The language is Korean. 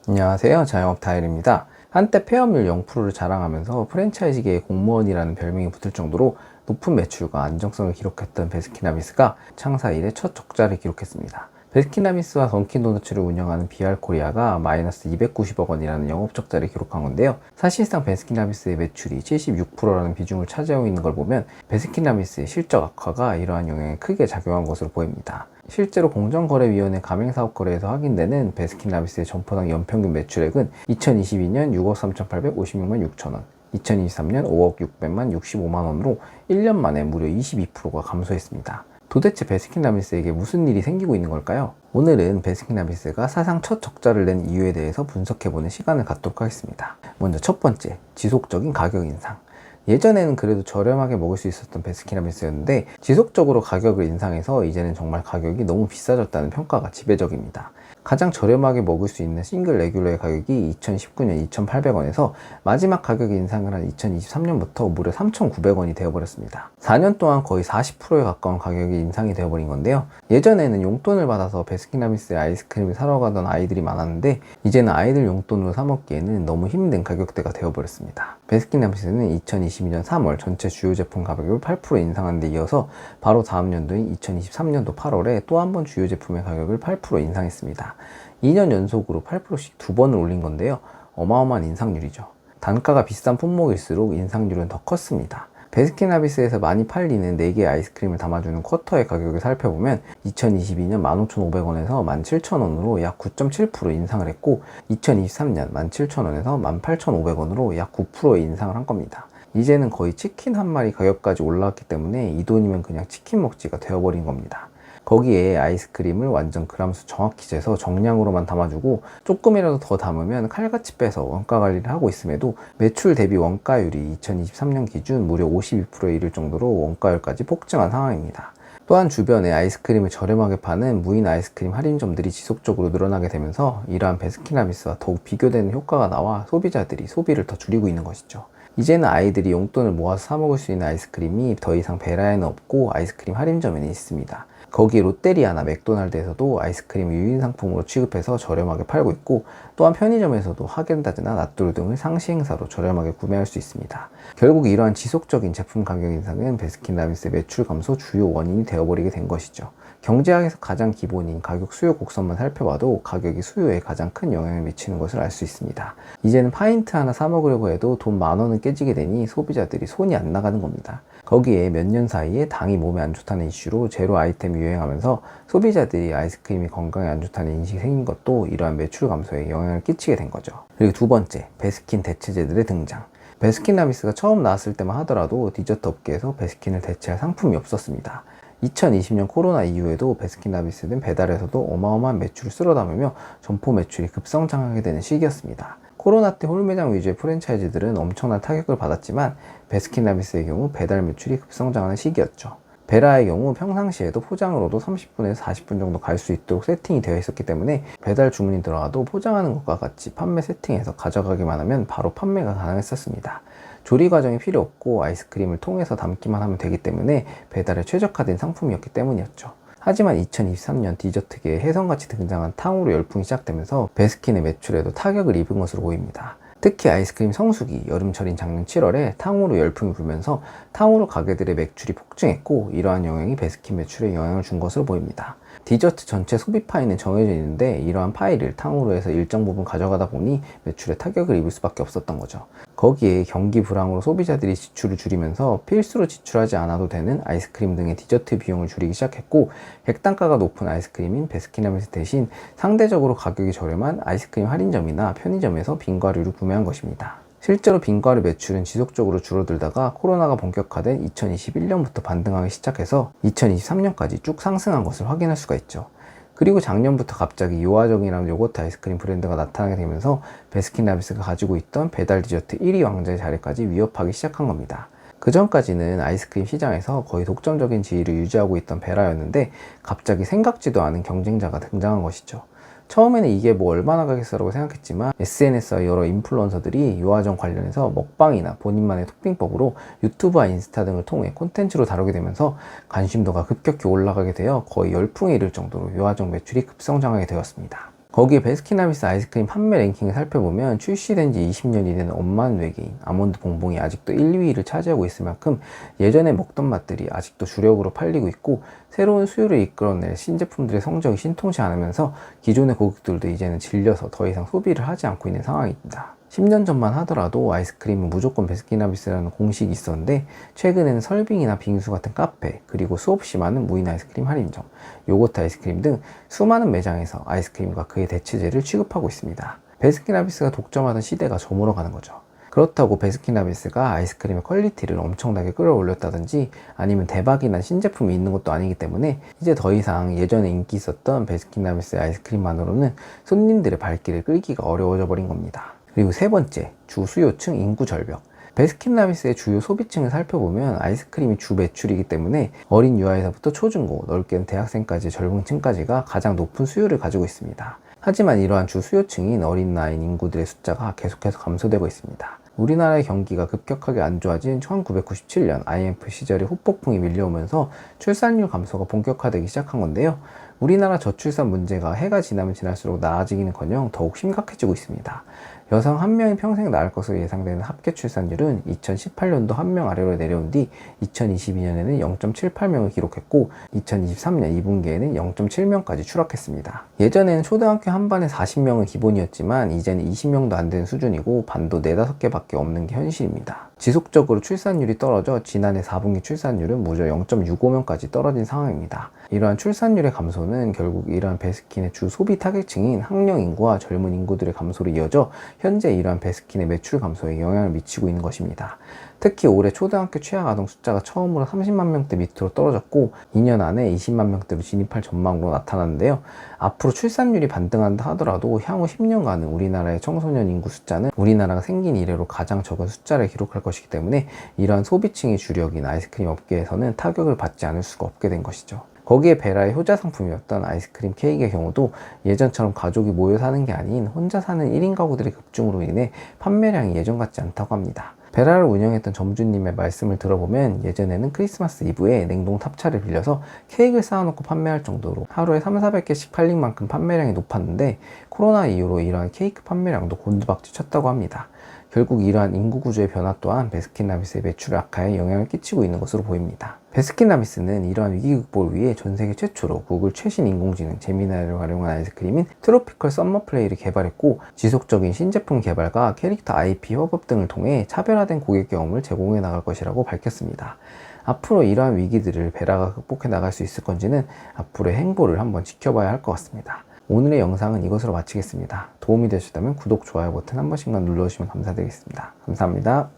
안녕하세요. 자영업 다일입니다. 한때 폐업률 0%를 자랑하면서 프랜차이즈계의 공무원이라는 별명이 붙을 정도로 높은 매출과 안정성을 기록했던 베스킨라빈스가 창사 이래 첫 적자를 기록했습니다. 베스킨라빈스와 던킨도너츠를 운영하는 비알코리아가 마이너스 290억 원이라는 영업적자를 기록한 건데요. 사실상 베스킨라빈스의 매출이 76%라는 비중을 차지하고 있는 걸 보면 베스킨라빈스의 실적 악화가 이러한 영향에 크게 작용한 것으로 보입니다. 실제로 공정거래위원회 가맹사업거래에서 확인되는 베스킨라빈스의 점포당 연평균 매출액은 2022년 6억 3,856만 6천원, 2023년 5억 600만 65만 원으로 1년 만에 무려 22%가 감소했습니다. 도대체 베스킨라빈스에게 무슨 일이 생기고 있는 걸까요? 오늘은 베스킨라빈스가 사상 첫 적자를 낸 이유에 대해서 분석해보는 시간을 갖도록 하겠습니다. 먼저 첫 번째, 지속적인 가격 인상. 예전에는 그래도 저렴하게 먹을 수 있었던 베스킨라빈스였는데 지속적으로 가격을 인상해서 이제는 정말 가격이 너무 비싸졌다는 평가가 지배적입니다. 가장 저렴하게 먹을 수 있는 싱글 레귤러의 가격이 2019년 2,800원에서 마지막 가격 인상을 한 2023년부터 무려 3,900원이 되어버렸습니다. 4년 동안 거의 40%에 가까운 가격이 인상이 되어버린 건데요. 예전에는 용돈을 받아서 베스킨라빈스의 아이스크림을 사러 가던 아이들이 많았는데 이제는 아이들 용돈으로 사 먹기에는 너무 힘든 가격대가 되어버렸습니다. 베스킨라빈스는 2022년 3월 전체 주요 제품 가격을 8% 인상한 데 이어서 바로 다음 연도인 2023년도 8월에 또 한 번 주요 제품의 가격을 8% 인상했습니다. 2년 연속으로 8%씩 두 번을 올린 건데요. 어마어마한 인상률이죠. 단가가 비싼 품목일수록 인상률은 더 컸습니다. 베스킨라빈스에서 많이 팔리는 4개의 아이스크림을 담아주는 쿼터의 가격을 살펴보면 2022년 15,500원에서 17,000원으로 약 9.7% 인상을 했고 2023년 17,000원에서 18,500원으로 약 9%의 인상을 한 겁니다. 이제는 거의 치킨 한 마리 가격까지 올라왔기 때문에 이 돈이면 그냥 치킨 먹지가 되어버린 겁니다. 거기에 아이스크림을 완전 그람수 정확히 재서 정량으로만 담아주고 조금이라도 더 담으면 칼같이 빼서 원가 관리를 하고 있음에도 매출 대비 원가율이 2023년 기준 무려 52%에 이를 정도로 원가율까지 폭증한 상황입니다. 또한 주변에 아이스크림을 저렴하게 파는 무인 아이스크림 할인점들이 지속적으로 늘어나게 되면서 이러한 베스킨라빈스와 더욱 비교되는 효과가 나와 소비자들이 소비를 더 줄이고 있는 것이죠. 이제는 아이들이 용돈을 모아서 사 먹을 수 있는 아이스크림이 더 이상 베라에는 없고 아이스크림 할인점에는 있습니다. 거기 롯데리아나 맥도날드에서도 아이스크림을 유인 상품으로 취급해서 저렴하게 팔고 있고 또한 편의점에서도 하겐다즈나 나뚜루 등을 상시 행사로 저렴하게 구매할 수 있습니다. 결국 이러한 지속적인 제품 가격 인상은 베스킨라빈스의 매출 감소 주요 원인이 되어버리게 된 것이죠. 경제학에서 가장 기본인 가격 수요 곡선만 살펴봐도 가격이 수요에 가장 큰 영향을 미치는 것을 알 수 있습니다. 이제는 파인트 하나 사 먹으려고 해도 돈 10,000원은 깨지게 되니 소비자들이 손이 안 나가는 겁니다. 거기에 몇 년 사이에 당이 몸에 안 좋다는 이슈로 제로 아이템이 유행하면서 소비자들이 아이스크림이 건강에 안 좋다는 인식이 생긴 것도 이러한 매출 감소에 영향을 끼치게 된 거죠. 그리고 두 번째, 베스킨 대체제들의 등장. 베스킨라빈스가 처음 나왔을 때만 하더라도 디저트 업계에서 베스킨을 대체할 상품이 없었습니다. 2020년 코로나 이후에도 베스킨라빈스는 배달에서도 어마어마한 매출을 쓸어 담으며 점포 매출이 급성장하게 되는 시기였습니다. 코로나 때 홀매장 위주의 프랜차이즈들은 엄청난 타격을 받았지만 베스킨라빈스의 경우 배달 매출이 급성장하는 시기였죠. 베라의 경우 평상시에도 포장으로도 30분에서 40분 정도 갈 수 있도록 세팅이 되어 있었기 때문에 배달 주문이 들어와도 포장하는 것과 같이 판매 세팅해서 가져가기만 하면 바로 판매가 가능했었습니다. 조리 과정이 필요 없고 아이스크림을 통해서 담기만 하면 되기 때문에 배달에 최적화된 상품이었기 때문이었죠. 하지만 2023년 디저트계에 혜성같이 등장한 탕후루 열풍이 시작되면서 베스킨의 매출에도 타격을 입은 것으로 보입니다. 특히 아이스크림 성수기 여름철인 작년 7월에 탕후루 열풍이 불면서 탕후루 가게들의 매출이 폭증했고 이러한 영향이 베스킨 매출에 영향을 준 것으로 보입니다. 디저트 전체 소비 파이는 정해져 있는데 이러한 파이를 탕후루에서 일정 부분 가져가다 보니 매출에 타격을 입을 수밖에 없었던 거죠. 거기에 경기 불황으로 소비자들이 지출을 줄이면서 필수로 지출하지 않아도 되는 아이스크림 등의 디저트 비용을 줄이기 시작했고 객단가가 높은 아이스크림인 베스킨라빈스 대신 상대적으로 가격이 저렴한 아이스크림 할인점이나 편의점에서 빙과류를 구매한 것입니다. 실제로 빙과류 매출은 지속적으로 줄어들다가 코로나가 본격화된 2021년부터 반등하기 시작해서 2023년까지 쭉 상승한 것을 확인할 수가 있죠. 그리고 작년부터 갑자기 요아정이라는 요거트 아이스크림 브랜드가 나타나게 되면서 베스킨라빈스가 가지고 있던 배달 디저트 1위 왕자의 자리까지 위협하기 시작한 겁니다. 그 전까지는 아이스크림 시장에서 거의 독점적인 지위를 유지하고 있던 베라였는데 갑자기 생각지도 않은 경쟁자가 등장한 것이죠. 처음에는 이게 뭐 얼마나 가겠어라고 생각했지만 SNS와 여러 인플루언서들이 요아정 관련해서 먹방이나 본인만의 토핑법으로 유튜브와 인스타 등을 통해 콘텐츠로 다루게 되면서 관심도가 급격히 올라가게 되어 거의 열풍에 이를 정도로 요아정 매출이 급성장하게 되었습니다. 거기에 베스킨라빈스 아이스크림 판매 랭킹을 살펴보면 출시된 지 20년이 된 엄마는 외계인, 아몬드 봉봉이 아직도 1, 2위를 차지하고 있을 만큼 예전에 먹던 맛들이 아직도 주력으로 팔리고 있고, 새로운 수요를 이끌어낼 신제품들의 성적이 신통치 않으면서 기존의 고객들도 이제는 질려서 더 이상 소비를 하지 않고 있는 상황입니다. 10년 전만 하더라도 아이스크림은 무조건 베스킨라빈스라는 공식이 있었는데, 최근에는 설빙이나 빙수 같은 카페, 그리고 수없이 많은 무인 아이스크림 할인점, 요거트 아이스크림 등 수많은 매장에서 아이스크림과 그의 대체제를 취급하고 있습니다. 베스킨라빈스가 독점하던 시대가 저물어가는 거죠. 그렇다고 베스킨라빈스가 아이스크림의 퀄리티를 엄청나게 끌어올렸다든지 아니면 대박이 난 신제품이 있는 것도 아니기 때문에 이제 더 이상 예전에 인기 있었던 베스킨라빈스의 아이스크림만으로는 손님들의 발길을 끌기가 어려워져 버린 겁니다. 그리고 세 번째, 주 수요층 인구 절벽. 베스킨라빈스의 주요 소비층을 살펴보면 아이스크림이 주 매출이기 때문에 어린 유아에서부터 초중고, 넓게는 대학생까지의 젊은 층까지가 가장 높은 수요를 가지고 있습니다. 하지만 이러한 주 수요층인 어린 나이인 인구들의 숫자가 계속해서 감소되고 있습니다. 우리나라의 경기가 급격하게 안 좋아진 1997년 IMF 시절에 후폭풍이 밀려오면서 출산율 감소가 본격화되기 시작한 건데요. 우리나라 저출산 문제가 해가 지나면 지날수록 나아지기는커녕 더욱 심각해지고 있습니다. 여성 한 명이 평생 낳을 것으로 예상되는 합계 출산율은 2018년도 한 명 아래로 내려온 뒤 2022년에는 0.78명을 기록했고 2023년 2분기에는 0.7명까지 추락했습니다. 예전에는 초등학교 한 반에 40명은 기본이었지만 이제는 20명도 안 되는 수준이고 반도 4, 5개밖에 없는 게 현실입니다. 지속적으로 출산율이 떨어져 지난해 4분기 출산율은 무려 0.65명까지 떨어진 상황입니다. 이러한 출산율의 감소는 결국 이러한 베스킨의 주 소비 타겟층인 학령 인구와 젊은 인구들의 감소로 이어져 현재 이러한 베스킨의 매출 감소에 영향을 미치고 있는 것입니다. 특히 올해 초등학교 취학 아동 숫자가 처음으로 30만 명대 밑으로 떨어졌고 2년 안에 20만 명대로 진입할 전망으로 나타났는데요. 앞으로 출산율이 반등한다 하더라도 향후 10년간은 우리나라의 청소년 인구 숫자는 우리나라가 생긴 이래로 가장 적은 숫자를 기록할 것이기 때문에 이러한 소비층의 주력인 아이스크림 업계에서는 타격을 받지 않을 수가 없게 된 것이죠. 거기에 베라의 효자 상품이었던 아이스크림 케이크의 경우도 예전처럼 가족이 모여 사는 게 아닌 혼자 사는 1인 가구들의 급증으로 인해 판매량이 예전 같지 않다고 합니다. 베라를 운영했던 점주님의 말씀을 들어보면 예전에는 크리스마스 이브에 냉동 탑차를 빌려서 케이크를 쌓아놓고 판매할 정도로 하루에 300~400개씩 팔린 만큼 판매량이 높았는데 코로나 이후로 이러한 케이크 판매량도 곤두박질 쳤다고 합니다. 결국 이러한 인구 구조의 변화 또한 베스킨라빈스의 매출 악화에 영향을 끼치고 있는 것으로 보입니다. 베스킨라빈스는 이러한 위기 극복을 위해 전 세계 최초로 구글 최신 인공지능 제미나이를 활용한 아이스크림인 트로피컬 썸머 플레이를 개발했고 지속적인 신제품 개발과 캐릭터 IP 협업 등을 통해 차별화된 고객 경험을 제공해 나갈 것이라고 밝혔습니다. 앞으로 이러한 위기들을 베라가 극복해 나갈 수 있을 건지는 앞으로의 행보를 한번 지켜봐야 할 것 같습니다. 오늘의 영상은 이것으로 마치겠습니다. 도움이 되셨다면 구독, 좋아요 버튼 한 번씩만 눌러주시면 감사드리겠습니다. 감사합니다.